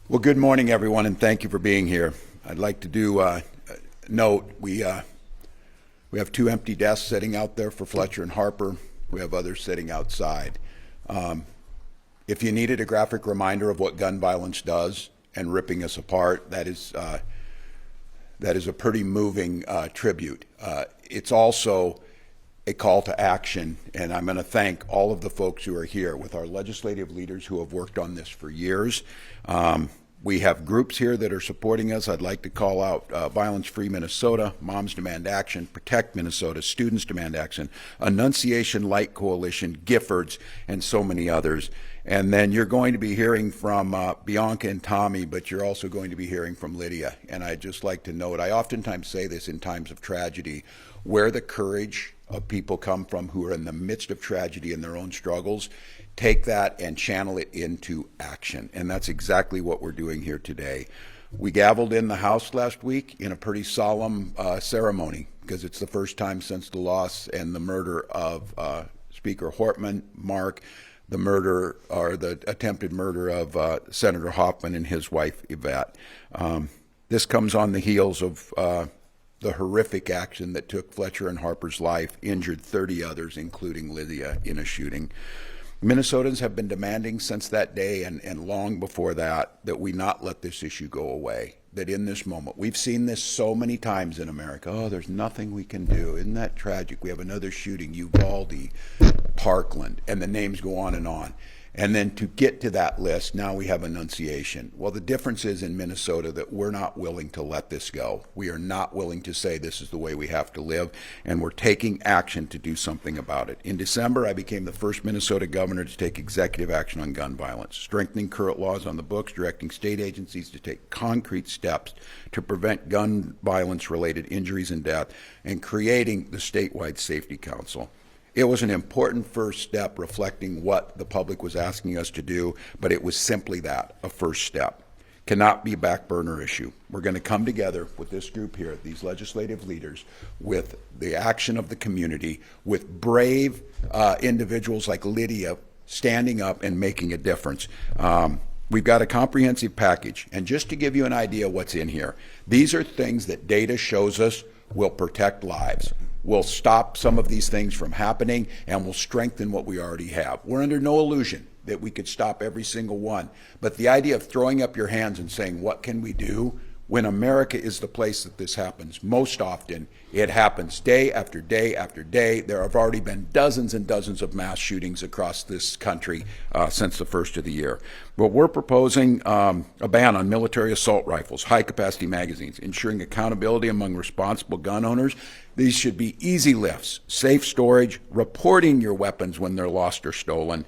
Well, good morning, everyone, and thank you for being here. I'd like to do note we have two empty desks sitting out there for Fletcher and Harper. We have others sitting outside. If you needed a graphic reminder of what gun violence does and ripping us apart, that is a pretty moving tribute. It's also a call to action, and I'm going to thank all of the folks who are here with our legislative leaders who have worked on this for years. We have groups here that are supporting us. I'd like to call out Violence Free Minnesota, Moms Demand Action, Protect Minnesota, Students Demand Action, Annunciation Light Coalition, Giffords, and so many others. And then you're going to be hearing from Bianca and Tommy, but you're also going to be hearing from Lydia. And I'd just like to note, I oftentimes say this in times of tragedy, where the courage of people come from who are in the midst of tragedy and their own struggles, take that and channel it into action. And that's exactly what we're doing here today. We gavelled in the House last week in a pretty solemn ceremony because it's the first time since the loss and the murder of Speaker Hortman, Mark, the murder or the attempted murder of Senator Hoffman and his wife Yvette. This comes on the heels of the horrific action that took Fletcher and Harper's life, injured 30 others, including Lydia, in a shooting. Minnesotans have been demanding since that day and long before that we not let this issue go away, that in this moment, we've seen this so many times in America, oh, there's nothing we can do. Isn't that tragic? We have another shooting, Uvalde, Parkland, and the names go on and on. And then to get to that list, now we have Annunciation. Well, the difference is in Minnesota that we're not willing to let this go. We are not willing to say this is the way we have to live, and we're taking action to do something about it. In December, I became the first Minnesota governor to take executive action on gun violence, strengthening current laws on the books, directing state agencies to take concrete steps to prevent gun violence-related injuries and death, and creating the statewide Safety Council. It was an important first step reflecting what the public was asking us to do, but it was simply that, a first step. Cannot be a back burner issue. We're going to come together with this group here, these legislative leaders, with the action of the community, with brave individuals like Lydia standing up and making a difference. We've got a comprehensive package, and just to give you an idea what's in here, these are things that data shows us will protect lives. We'll stop some of these things from happening, and we'll strengthen what we already have. We're under no illusion that we could stop every single one. But the idea of throwing up your hands and saying, what can we do? When America is the place that this happens, most often it happens day after day after day. There have already been dozens and dozens of mass shootings across this country since the first of the year. But we're proposing a ban on military assault rifles, high-capacity magazines, ensuring accountability among responsible gun owners. These should be easy lifts, safe storage, reporting your weapons when they're lost or stolen,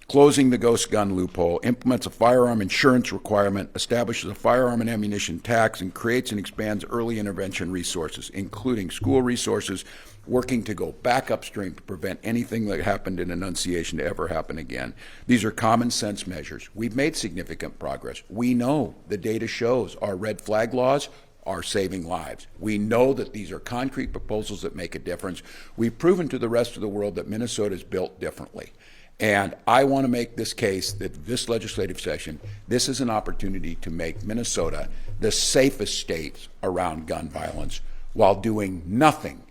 closing the ghost gun loophole, implements a firearm insurance requirement, establishes a firearm and ammunition tax, and creates and expands early intervention resources, including school resources, working to go back upstream to prevent anything that happened in Annunciation to ever happen again. These are common sense measures. We've made significant progress. We know the data shows our red flag laws are saving lives. We know that these are concrete proposals that make a difference. We've proven to the rest of the world that Minnesota is built differently. And I want to make this case that this legislative session, this is an opportunity to make Minnesota the safest state around gun violence while doing nothing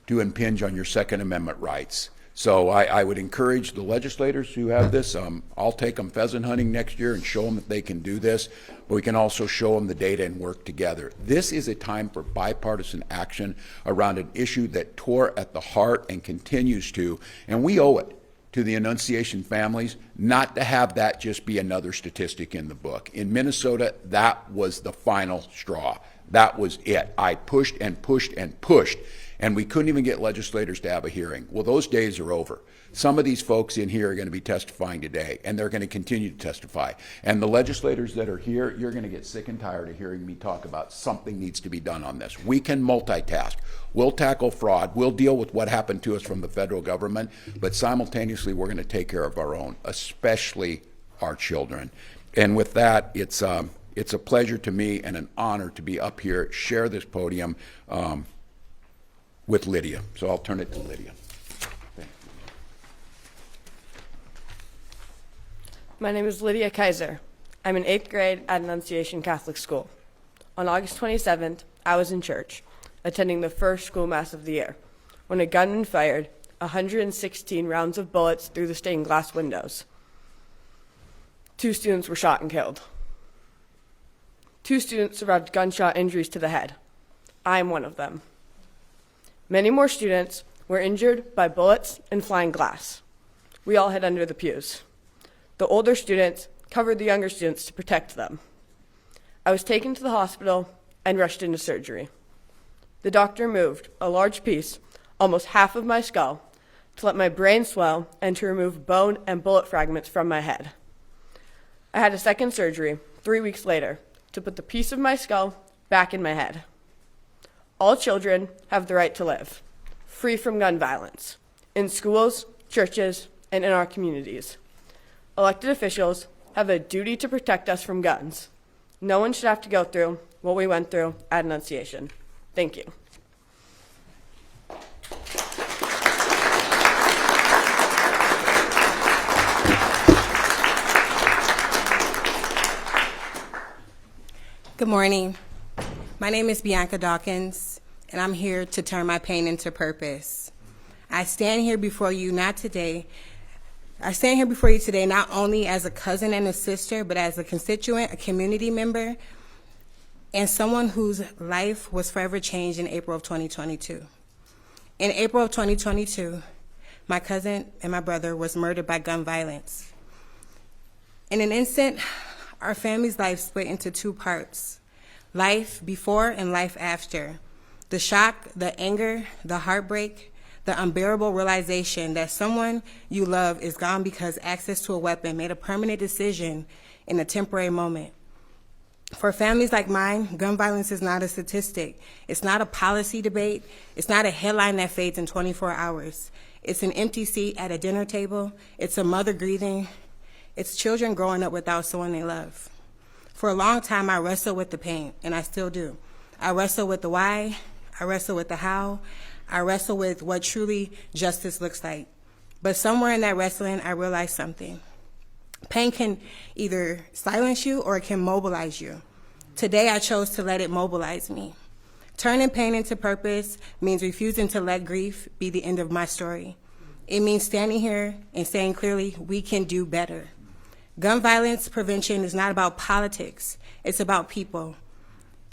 to impinge on your Second Amendment rights. So I would encourage the legislators who have this. I'll take them pheasant hunting next year and show them that they can do this, but we can also show them the data and work together. This is a time for bipartisan action around an issue that tore at the heart and continues to, and we owe it to the Annunciation families not to have that just be another statistic in the book. In Minnesota, that was the final straw. That was it. I pushed and pushed and pushed, and we couldn't even get legislators to have a hearing. Well, those days are over. Some of these folks in here are going to be testifying today, and they're going to continue to testify. And the legislators that are here, you're going to get sick and tired of hearing me talk about something needs to be done on this. We can multitask. We'll tackle fraud. We'll deal with what happened to us from the federal government, but simultaneously we're going to take care of our own, especially our children. And with that, it's a pleasure to me and an honor to be up here, share this podium with Lydia. So I'll turn it to Lydia. My name is Lydia Kaiser. I'm in 8th grade at Annunciation Catholic School. On August 27th, I was in church, attending the first school mass of the year, when a gunman fired 116 rounds of bullets through the stained glass windows. 2 students were shot and killed. 2 students survived gunshot injuries to the head. I am one of them. Many more students were injured by bullets and flying glass. We all hid under the pews. The older students covered the younger students to protect them. I was taken to the hospital and rushed into surgery. The doctor moved a large piece, almost half of my skull, to let my brain swell and to remove bone and bullet fragments from my head. I had a second surgery 3 weeks later to put the piece of my skull back in my head. All children have the right to live, free from gun violence, in schools, churches, and in our communities. Elected officials have a duty to protect us from guns. No one should have to go through what we went through at Annunciation. Thank you. Good morning. My name is Bianca Dawkins, and I'm here to turn my pain into purpose. I stand here before you today not only as a cousin and a sister, but as a constituent, a community member, and someone whose life was forever changed in April of 2022. In April of 2022, my cousin and my brother was murdered by gun violence. In an instant, our family's life split into 2 parts: life before and life after. The shock, the anger, the heartbreak, the unbearable realization that someone you love is gone because access to a weapon made a permanent decision in a temporary moment. For families like mine, gun violence is not a statistic. It's not a policy debate. It's not a headline that fades in 24 hours. It's an empty seat at a dinner table. It's a mother grieving. It's children growing up without someone they love. For a long time, I wrestled with the pain, and I still do. I wrestle with the why. I wrestle with the how. I wrestle with what truly justice looks like. But somewhere in that wrestling, I realized something. Pain can either silence you or it can mobilize you. Today, I chose to let it mobilize me. Turning pain into purpose means refusing to let grief be the end of my story. It means standing here and saying clearly, we can do better. Gun violence prevention is not about politics. It's about people.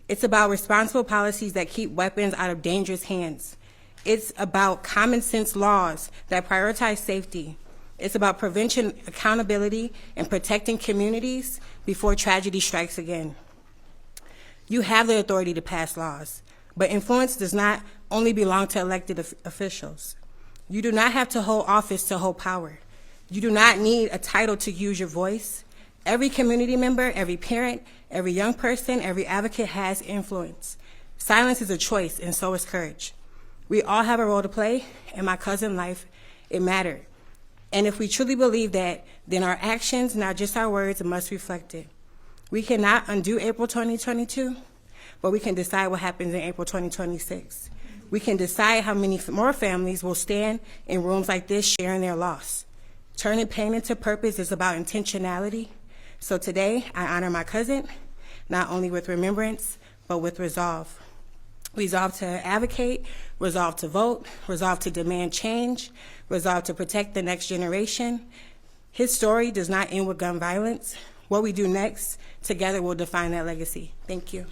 It's about responsible policies that keep weapons out of dangerous hands. It's about common sense laws that prioritize safety. It's about prevention, accountability, and protecting communities before tragedy strikes again. You have the authority to pass laws, but influence does not only belong to elected officials. You do not have to hold office to hold power. You do not need a title to use your voice. Every community member, every parent, every young person, every advocate has influence. Silence is a choice, and so is courage. We all have a role to play. In my cousin's life, it mattered. And if we truly believe that, then our actions, not just our words, must reflect it. We cannot undo April 2022, but we can decide what happens in April 2026. We can decide how many more families will stand in rooms like this sharing their loss. Turning pain into purpose is about intentionality. So today, I honor my cousin, not only with remembrance, but with resolve. Resolve to advocate, resolve to vote, resolve to demand change, resolve to protect the next generation. His story does not end with gun violence. What we do next, together will define that legacy. Thank you.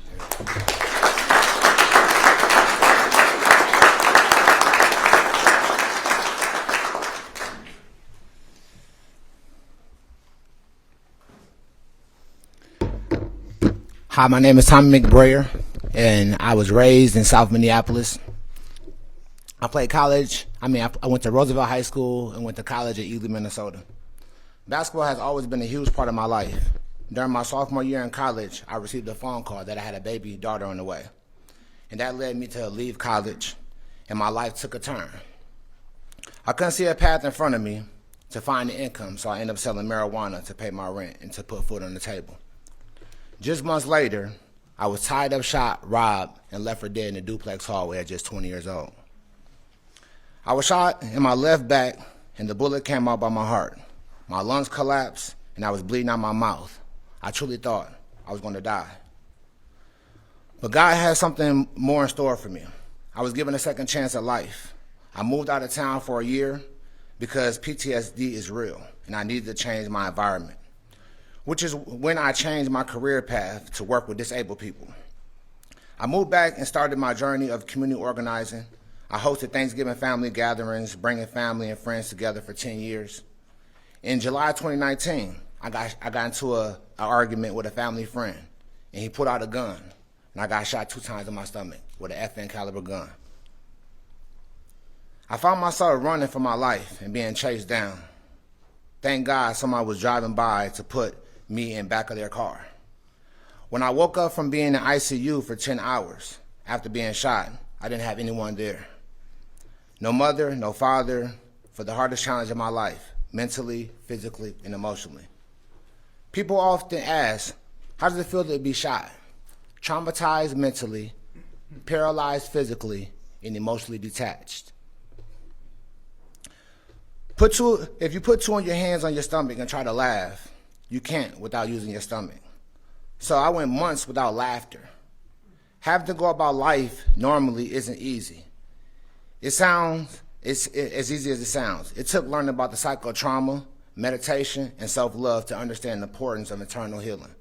Hi, my name is Tommy McBrayer, and I was raised in South Minneapolis. I played college. I went to Roosevelt High School and went to college at Ely, Minnesota. Basketball has always been a huge part of my life. During my sophomore year in college, I received a phone call that I had a baby daughter on the way. And that led me to leave college, and my life took a turn. I couldn't see a path in front of me to find the income, so I ended up selling marijuana to pay my rent and to put food on the table. Just months later, I was tied up, shot, robbed, and left for dead in a duplex hallway at just 20 years old. I was shot in my left back, and the bullet came out by my heart. My lungs collapsed, and I was bleeding out my mouth. I truly thought I was going to die. But God had something more in store for me. I was given a second chance at life. I moved out of town for a year because PTSD is real, and I needed to change my environment, which is when I changed my career path to work with disabled people. I moved back and started my journey of community organizing. I hosted Thanksgiving family gatherings, bringing family and friends together for 10 years. In July 2019, I got into an argument with a family friend, and he pulled out a gun, and I got shot 2 times in my stomach with an FN caliber gun. I found myself running for my life and being chased down. Thank God somebody was driving by to put me in back of their car. When I woke up from being in ICU for 10 hours after being shot, I didn't have anyone there. No mother, no father, for the hardest challenge of my life, mentally, physically, and emotionally. People often ask, how does it feel to be shot? Traumatized mentally, paralyzed physically, and emotionally detached. If you put 2 on your hands on your stomach and try to laugh, you can't without using your stomach. So I went months without laughter. Having to go about life normally isn't easy. It's as easy as it sounds. It took learning about the cycle of trauma, meditation, and self-love to understand the importance of internal healing.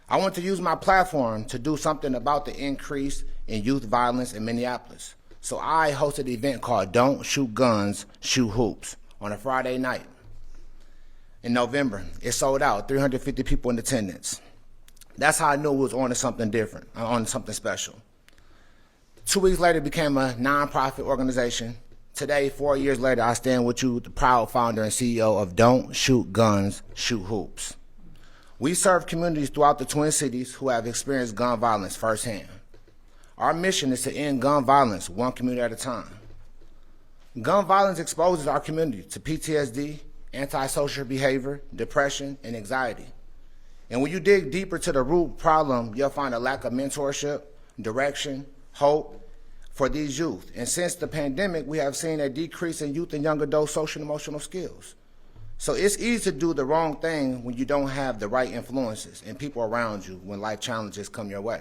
I want to use my platform to do something about the increase in youth violence in Minneapolis. So I hosted an event called Don't Shoot Guns, Shoot Hoops on a Friday night in November. It sold out, 350 people in attendance. That's how I knew it was on to something different, on to something special. 2 weeks later, it became a nonprofit organization. Today, 4 years later, I stand with you, the proud founder and CEO of Don't Shoot Guns, Shoot Hoops. We serve communities throughout the Twin Cities who have experienced gun violence firsthand. Our mission is to end gun violence one community at a time. Gun violence exposes our community to PTSD, antisocial behavior, depression, and anxiety. And when you dig deeper to the root problem, you'll find a lack of mentorship, direction, hope for these youth. And since the pandemic, we have seen a decrease in youth and young adult social and emotional skills. So it's easy to do the wrong thing when you don't have the right influences and people around you when life challenges come your way.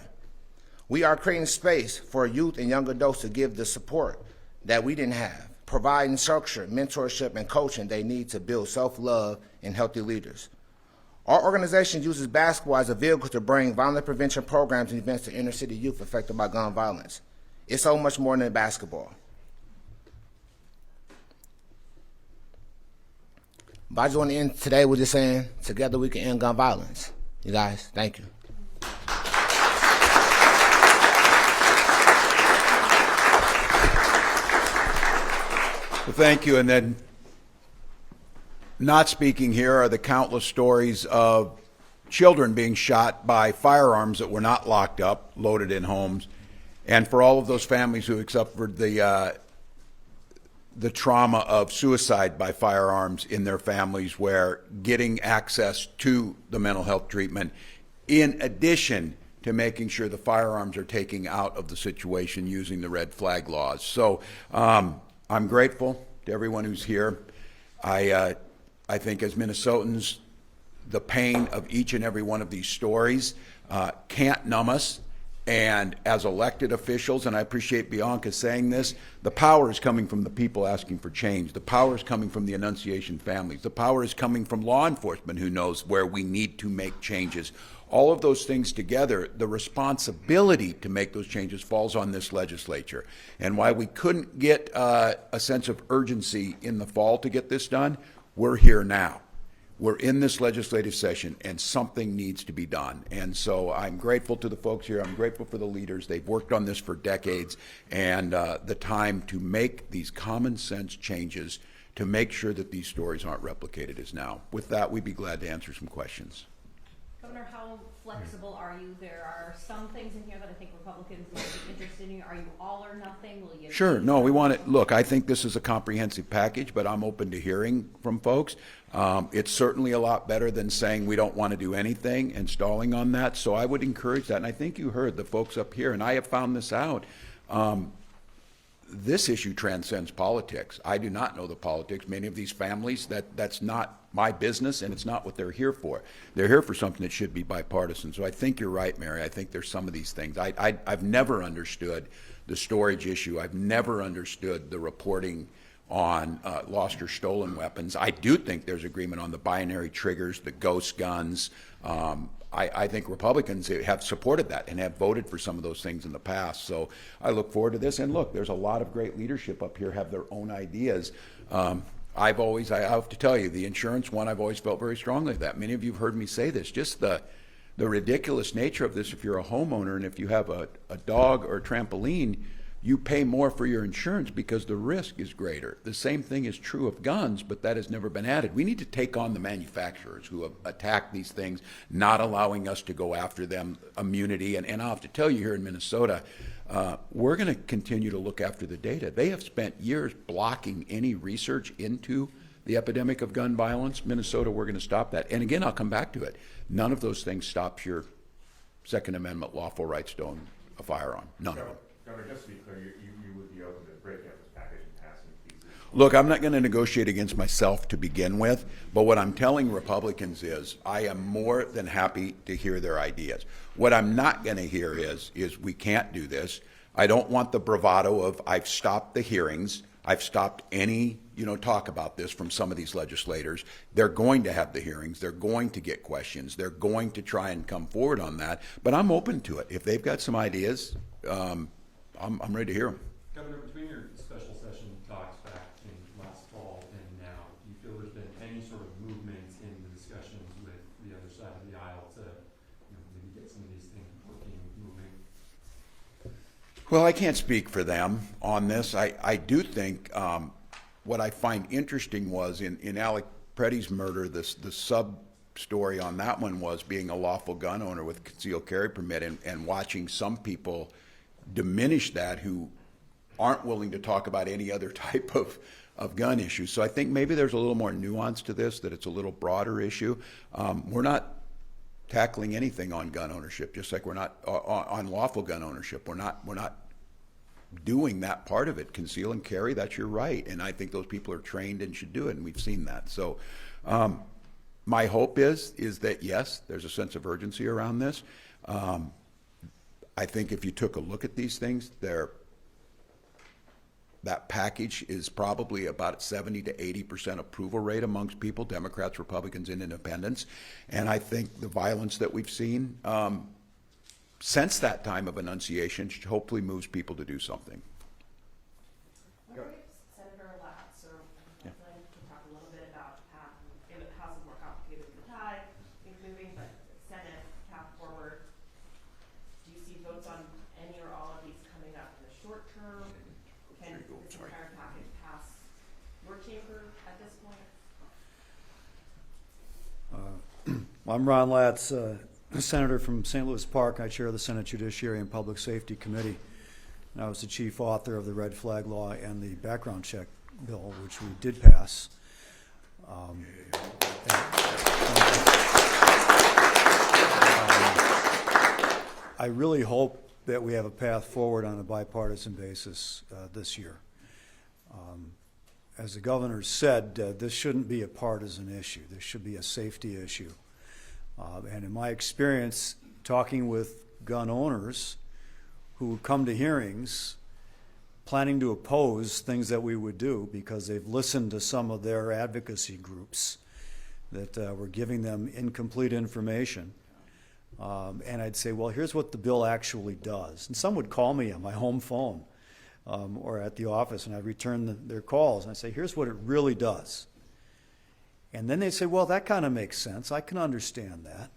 We are creating space for youth and young adults to give the support that we didn't have, providing structure, mentorship, and coaching they need to build self-love and healthy leaders. Our organization uses basketball as a vehicle to bring violent prevention programs and events to inner city youth affected by gun violence. It's so much more than basketball. But I just want to end today with just saying, together we can end gun violence. You guys, thank you. Well, thank you. And then not speaking here are the countless stories of children being shot by firearms that were not locked up, loaded in homes, and for all of those families who have suffered the trauma of suicide by firearms in their families, where getting access to the mental health treatment, in addition to making sure the firearms are taken out of the situation using the red flag laws. So I'm grateful to everyone who's here. I think as Minnesotans, the pain of each and every one of these stories can't numb us. And as elected officials, and I appreciate Bianca saying this, the power is coming from the people asking for change. The power is coming from the Annunciation families. The power is coming from law enforcement who knows where we need to make changes. All of those things together, the responsibility to make those changes falls on this legislature. And while we couldn't get a sense of urgency in the fall to get this done, we're here now. We're in this legislative session, and something needs to be done. And so I'm grateful to the folks here. I'm grateful for the leaders. They've worked on this for decades, and the time to make these common sense changes to make sure that these stories aren't replicated is now. With that, we'd be glad to answer some questions. Governor, how flexible are you? There are some things in here that I think Republicans might be interested in. Are you all or nothing? Will you? Sure. No, we want it. Look, I think this is a comprehensive package, but I'm open to hearing from folks. It's certainly a lot better than saying we don't want to do anything and stalling on that. So I would encourage that. And I think you heard the folks up here, and I have found this out. this issue transcends politics. I do not know the politics. Many of these families, that's not my business, and it's not what they're here for. They're here for something that should be bipartisan. So I think you're right, Mary. I think there's some of these things. I've never understood the storage issue. I've never understood the reporting on lost or stolen weapons. I do think there's agreement on the binary triggers, the ghost guns. I think Republicans have supported that and have voted for some of those things in the past. So I look forward to this. And look, there's a lot of great leadership up here, have their own ideas. I have to tell you, the insurance one, I've always felt very strongly that. Many of you have heard me say this, just the ridiculous nature of this. If you're a homeowner and if you have a dog or a trampoline, you pay more for your insurance because the risk is greater. The same thing is true of guns, but that has never been added. We need to take on the manufacturers who have attacked these things, not allowing us to go after them, immunity. And I'll have to tell you, here in Minnesota, we're going to continue to look after the data. They have spent years blocking any research into the epidemic of gun violence. Minnesota, we're going to stop that. And again, I'll come back to it. None of those things stops your Second Amendment lawful rights to own a firearm. None of them. Governor, just to be clear, you would be open to breaking up this package and passing pieces? Look, I'm not going to negotiate against myself to begin with, but what I'm telling Republicans is I am more than happy to hear their ideas. What I'm not going to hear is we can't do this. I don't want the bravado of I've stopped the hearings, I've stopped any talk about this from some of these legislators. They're going to have the hearings, they're going to get questions, they're going to try and come forward on that, but I'm open to it. If they've got some ideas, I'm ready to hear them. Governor, between your special session talks back in last fall and now, do you feel there's been any sort of movement in the discussions with the other side of the aisle to maybe get some of these things working, moving? Well, I can't speak for them on this. I do think what I find interesting was in Alec Preddy's murder, the sub-story on that one was being a lawful gun owner with a concealed carry permit and watching some people diminish that who aren't willing to talk about any other type of gun issues. So I think maybe there's a little more nuance to this, that it's a little broader issue. We're not tackling anything on gun ownership, just like we're not on lawful gun ownership. We're not doing that part of it. Conceal and carry, that's your right. And I think those people are trained and should do it, and we've seen that. So my hope is that, yes, there's a sense of urgency around this. I think if you took a look at these things, that package is probably about 70 to 80% approval rate amongst people, Democrats, Republicans, and independents. And I think the violence that we've seen since that time of Annunciation hopefully moves people to do something. Senator Latz, or I'd like to talk a little bit about the path. The House is more complicated with the tie, things moving, but Senate path forward. Do you see votes on any or all of these coming up in the short term? Can this entire package pass your chamber at this point? I'm Ron Latz, Senator from St. Louis Park. I chair the Senate Judiciary and Public Safety Committee. And I was the chief author of the red flag law and the background check bill, which we did pass. I really hope that we have a path forward on a bipartisan basis this year. As the governor said, this shouldn't be a partisan issue. This should be a safety issue. And in my experience, talking with gun owners who come to hearings planning to oppose things that we would do because they've listened to some of their advocacy groups that were giving them incomplete information. And I'd say, well, here's what the bill actually does. And some would call me on my home phone or at the office, and I'd return their calls. And I'd say, here's what it really does. And then they'd say, well, that kind of makes sense. I can understand that.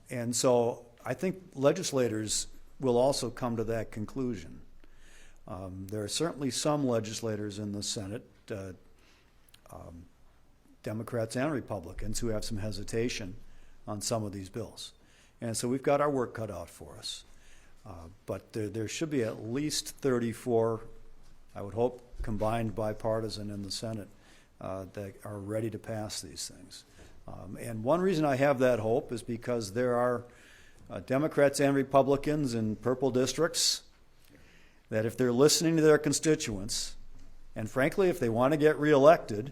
And so I think legislators will also come to that conclusion. There are certainly some legislators in the Senate, Democrats and Republicans, who have some hesitation on some of these bills. And so we've got our work cut out for us. But there should be at least 34, I would hope, combined bipartisan in the Senate that are ready to pass these things. And one reason I have that hope is because there are Democrats and Republicans in purple districts that if they're listening to their constituents, and frankly, if they want to get reelected,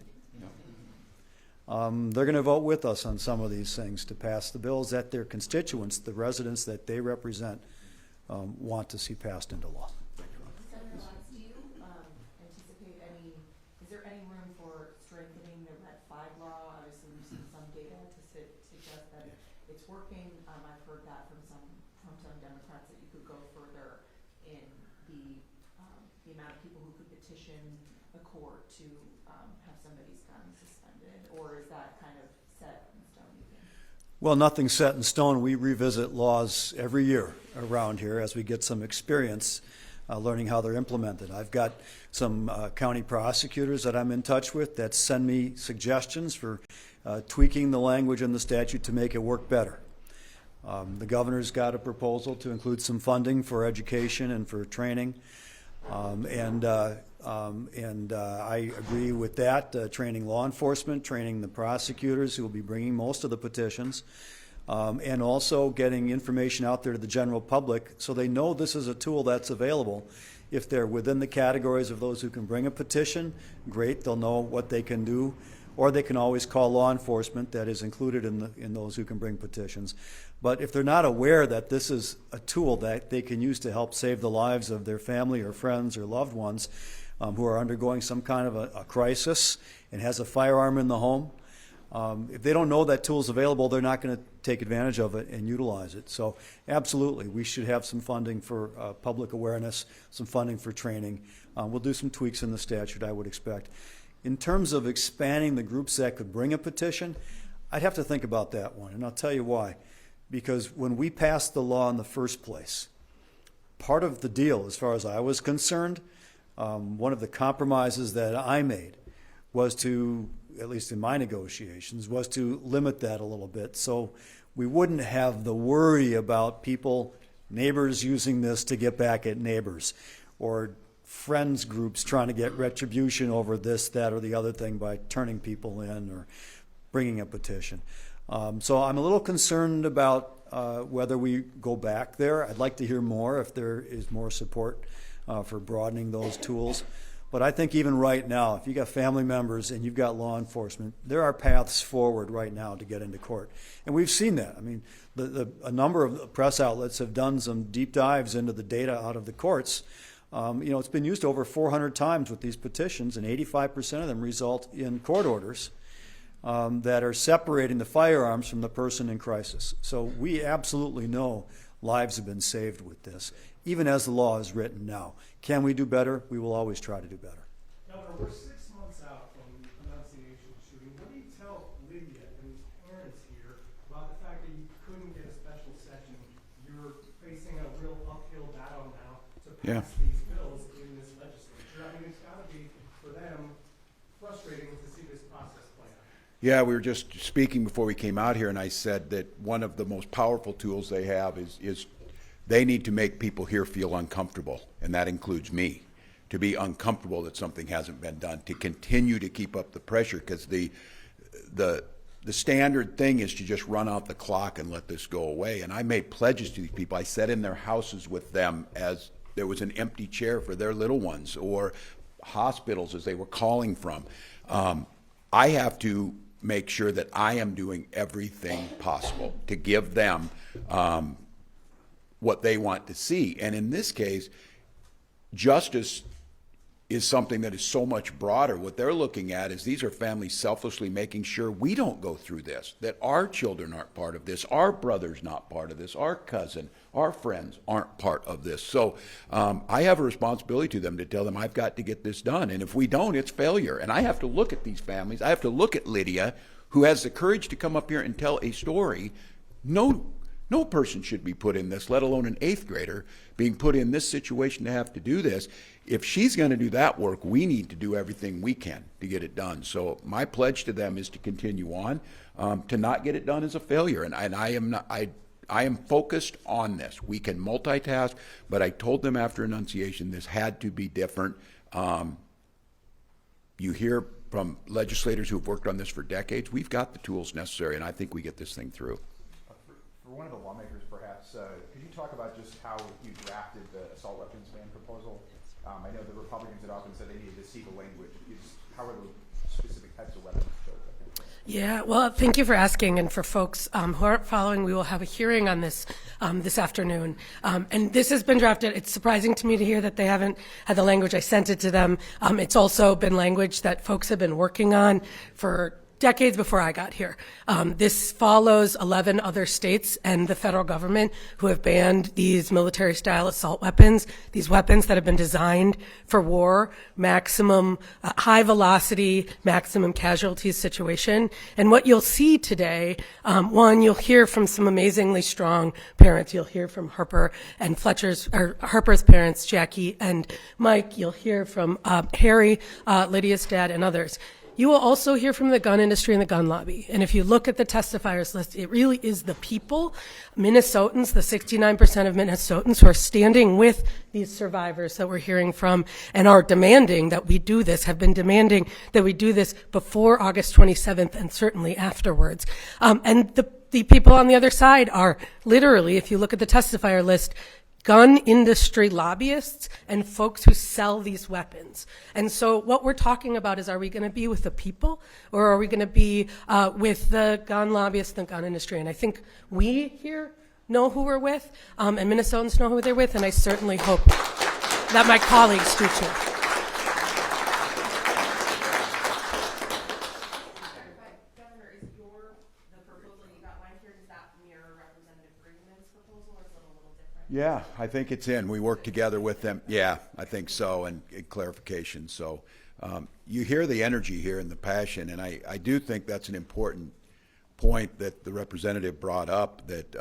they're going to vote with us on some of these things to pass the bills that their constituents, the residents that they represent, want to see passed into law. Senator Walz, do you anticipate is there any room for strengthening the Red 5 law? Obviously, we've seen some data to suggest that it's working. I've heard that from some Democrats that you could go further in the amount of people who could petition a court to have somebody's gun suspended, or is that kind of set in stone, you think? Well, nothing's set in stone. We revisit laws every year around here as we get some experience learning how they're implemented. I've got some county prosecutors that I'm in touch with that send me suggestions for tweaking the language in the statute to make it work better. The governor's got a proposal to include some funding for education and for training, and I agree with that, training law enforcement, training the prosecutors who will be bringing most of the petitions, and also getting information out there to the general public so they know this is a tool that's available. If they're within the categories of those who can bring a petition, great, they'll know what they can do, or they can always call law enforcement that is included in those who can bring petitions. But if they're not aware that this is a tool that they can use to help save the lives of their family or friends or loved ones who are undergoing some kind of a crisis and has a firearm in the home, if they don't know that tool is available, they're not going to take advantage of it and utilize it. So absolutely, we should have some funding for public awareness, some funding for training. We'll do some tweaks in the statute, I would expect. In terms of expanding the groups that could bring a petition, I'd have to think about that one, and I'll tell you why. Because when we passed the law in the first place, part of the deal, as far as I was concerned, one of the compromises that I made was to, at least in my negotiations, was to limit that a little bit so we wouldn't have the worry about people, neighbors using this to get back at neighbors, or friends groups trying to get retribution over this, that, or the other thing by turning people in or bringing a petition. So I'm a little concerned about whether we go back there. I'd like to hear more if there is more support for broadening those tools. But I think even right now, if you've got family members and you've got law enforcement, there are paths forward right now to get into court. And we've seen that. I mean, a number of press outlets have done some deep dives into the data out of the courts. It's been used over 400 times with these petitions, and 85% of them result in court orders that are separating the firearms from the person in crisis. So we absolutely know lives have been saved with this, even as the law is written now. Can we do better? We will always try to do better. Governor, we're 6 months out from the Annunciation shooting. What do you tell Lydia and his parents here about the fact that you couldn't get a special session? You're facing a real uphill battle now to pass these bills in this legislature. I mean, it's got to be, for them, frustrating to see this process play out. Yeah, we were just speaking before we came out here, and I said that one of the most powerful tools they have is they need to make people here feel uncomfortable, and that includes me, to be uncomfortable that something hasn't been done, to continue to keep up the pressure, because the standard thing is to just run out the clock and let this go away. And I made pledges to these people. I sat in their houses with them as there was an empty chair for their little ones, or hospitals as they were calling from. I have to make sure that I am doing everything possible to give them what they want to see. And in this case, justice is something that is so much broader. What they're looking at is these are families selflessly making sure we don't go through this, that our children aren't part of this, our brother's not part of this, our cousin, our friends aren't part of this. So I have a responsibility to them to tell them I've got to get this done. And if we don't, it's failure. And I have to look at these families. I have to look at Lydia, who has the courage to come up here and tell a story. No person should be put in this, let alone an 8th grader being put in this situation to have to do this. If she's going to do that work, we need to do everything we can to get it done. So my pledge to them is to continue on. To not get it done is a failure, and I am focused on this. We can multitask, but I told them after Annunciation this had to be different. You hear from legislators who have worked on this for decades. We've got the tools necessary, and I think we get this thing through. For for one of the lawmakers, perhaps, could you talk about just how you drafted the assault weapons ban proposal? I know the Republicans had often said they needed to see the language. How are the specific types of weapons chosen? Yeah, well, thank you for asking. And for folks who aren't following, we will have a hearing on this this afternoon. And this has been drafted. It's surprising to me to hear that they haven't had the language. I sent it to them. It's also been language that folks have been working on for decades before I got here. This follows 11 other states and the federal government who have banned these military-style assault weapons, these weapons that have been designed for war, maximum high-velocity, maximum casualties situation. And what you'll see today, one, you'll hear from some amazingly strong parents. You'll hear from Harper's parents, Jackie and Mike. You'll hear from Harry, Lydia's dad, and others. You will also hear from the gun industry and the gun lobby. And if you look at the testifiers list, it really is the people, Minnesotans, the 69% of Minnesotans who are standing with these survivors that we're hearing from and are demanding that we do this, have been demanding that we do this before August 27th and certainly afterwards. And the people on the other side are literally, if you look at the testifier list, gun industry lobbyists and folks who sell these weapons. And so what we're talking about is, are we going to be with the people or are we going to be with the gun lobbyists and the gun industry? And I think we here know who we're with, and Minnesotans know who they're with, and I certainly hope that my colleagues do too. Governor, is the proposal you've outlined here, does that mirror Representative Greenman's proposal, or is it a little different? Yeah, I think it's in. We work together with them. Yeah, I think so, and clarification. So you hear the energy here and the passion, and I do think that's an important point that the representative brought up, that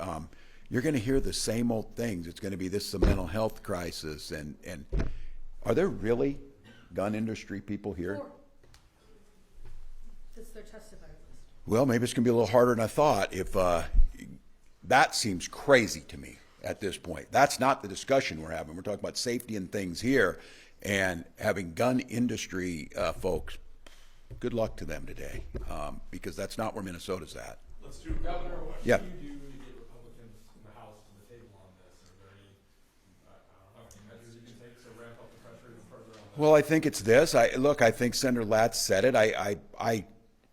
you're going to hear the same old things. It's going to be this is a mental health crisis, and are there really gun industry people here? That's their testifier list. Well, maybe it's going to be a little harder than I thought. If that seems crazy to me at this point. That's not the discussion we're having. We're talking about safety and things here, and having gun industry folks. Good luck to them today, because that's not where Minnesota's at. Let's do Governor. What Yeah. do you do to get Republicans in the House to the table on this? Are there any, I don't know, any measures you can take to ramp up the pressure even further on that? Well, I think it's this. I think Senator Latz said it. I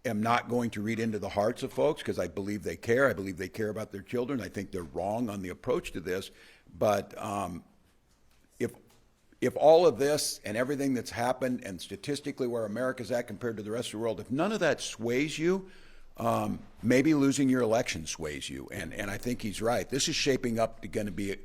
am not going to read into the hearts of folks because I believe they care. I believe they care about their children. I think they're wrong on the approach to this. But if all of this and everything that's happened and statistically where America's at compared to the rest of the world, if none of that sways you, maybe losing your election sways you. And I think he's right. This is shaping up to going to be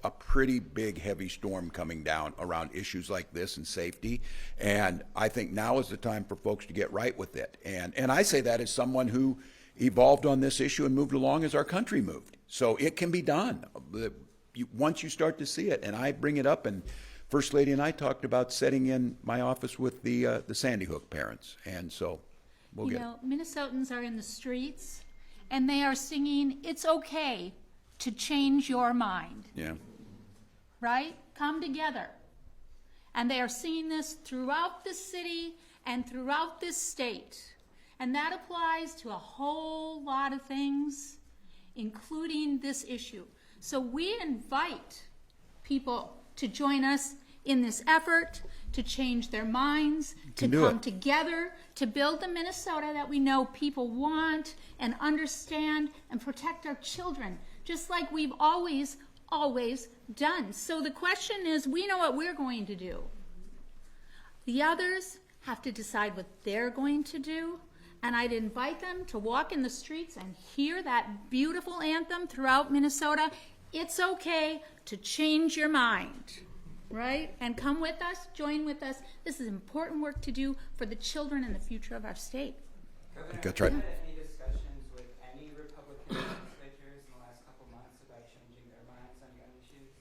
a pretty big, heavy storm coming down around issues like this and safety. And I think now is the time for folks to get right with it. And I say that as someone who evolved on this issue and moved along as our country moved. So it can be done once you start to see it. And I bring it up, and First Lady and I talked about setting in my office with the Sandy Hook parents. And so we'll get it. Minnesotans are in the streets, and they are singing, "It's okay to change your mind." Yeah. Right? Come together. And they are seeing this throughout the city and throughout this state. And that applies to a whole lot of things, including this issue. So we invite people to join us in this effort to change their minds, to come together, to build the Minnesota that we know people want and understand, and protect our children, just like we've always done. So the question is, we know what we're going to do. The others have to decide what they're going to do, and I'd invite them to walk in the streets and hear that beautiful anthem throughout Minnesota. It's okay to change your mind, right? And come with us, join with us. This is important work to do for the children and the future of our state. Governor, That's right. have you had any discussions with any Republican legislators in the last couple months about changing their minds on gun issues?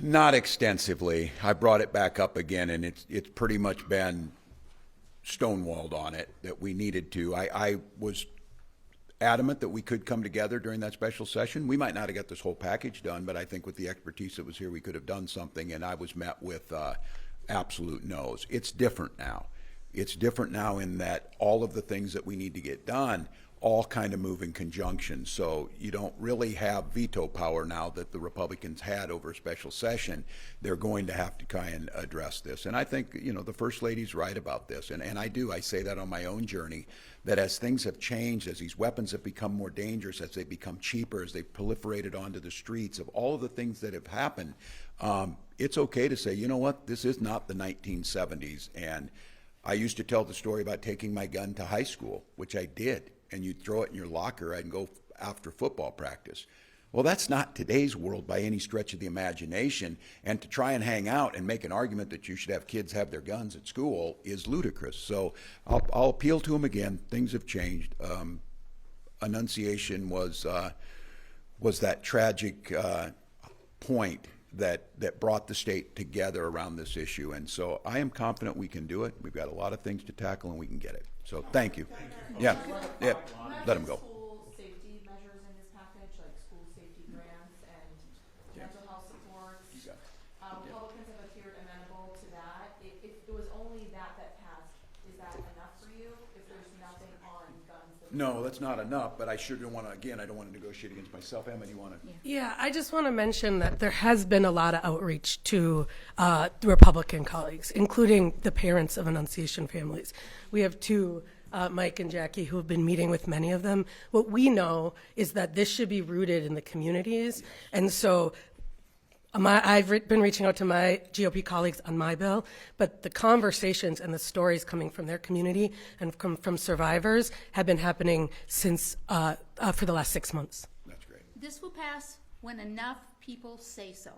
Not extensively. I brought it back up again, and it's pretty much been stonewalled on it that we needed to. I was adamant that we could come together during that special session. We might not have got this whole package done, but I think with the expertise that was here, we could have done something, and I was met with absolute no's. It's different now. It's different now in that all of the things that we need to get done all kind of move in conjunction. So you don't really have veto power now that the Republicans had over a special session. They're going to have to try and address this. And I think, the First Lady's right about this. And I say that on my own journey, that as things have changed, as these weapons have become more dangerous, as they become cheaper, as they've proliferated onto the streets, of all of the things that have happened, it's okay to say, you know what, this is not the 1970s. And I used to tell the story about taking my gun to high school, which I did. And you'd throw it in your locker and go after football practice. Well, that's not today's world by any stretch of the imagination. And to try and hang out and make an argument that you should have kids have their guns at school is ludicrous. So I'll appeal to them again. Things have changed. Annunciation was that tragic point that brought the state together around this issue. And so I am confident we can do it. We've got a lot of things to tackle and we can get it. So thank you. Yeah, let them go. School safety measures in this package, like school safety grants and mental health supports. Republicans have appeared amenable to that. If it was only that passed, is that enough for you? If there's nothing on guns? No, that's not enough, but I sure don't want to, again, I don't want to negotiate against myself. Emma, do you want to? Yeah, I just want to mention that there has been a lot of outreach to the Republican colleagues, including the parents of Annunciation families. We have two, Mike and Jackie, who have been meeting with many of them. What we know is that this should be rooted in the communities. And so I've been reaching out to my GOP colleagues on my bill, but the conversations and the stories coming from their community and from survivors have been happening since for the last 6 months. That's great. This will pass when enough people say so.